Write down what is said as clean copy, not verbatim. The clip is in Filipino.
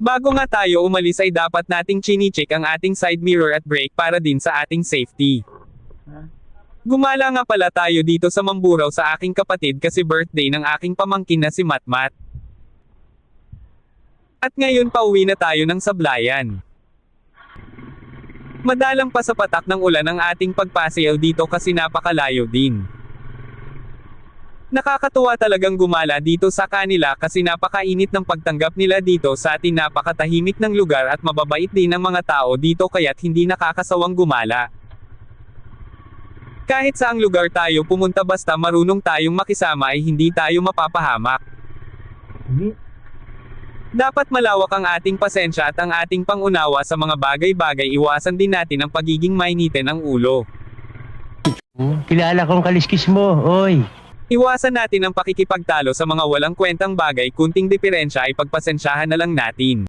Bago nga tayo umalis ay dapat nating chini-check ang ating side mirror at brake para din sa ating safety. Gumala nga pala tayo dito sa Mamburao sa aking kapatid kasi birthday ng aking pamangkin na si Matmat. At ngayon pauwi na tayo ng Sablayan. Madalang pa sa patak ng ulan ang ating pagpasayaw dito kasi napakalayo din. Nakakatuwa talagang gumala dito sa kanila kasi napakainit ng pagtanggap nila dito sa atin, napakatahimik ng lugar at mababait din ang mga tao dito kaya't hindi nakakasawang gumala. Kahit saang lugar tayo pumunta basta marunong tayong makisama ay hindi tayo mapapahamak. Dapat malawak ang ating pasensya at ang ating pangunawa sa mga bagay-bagay, iwasan din natin ang pagiging mainitin ng ulo. Kilala kong kaliskis mo, oy. Iwasan natin ang pakikipagtalo sa mga walang kwentang bagay, kunting diferensya ay pagpasensyahan na lang natin.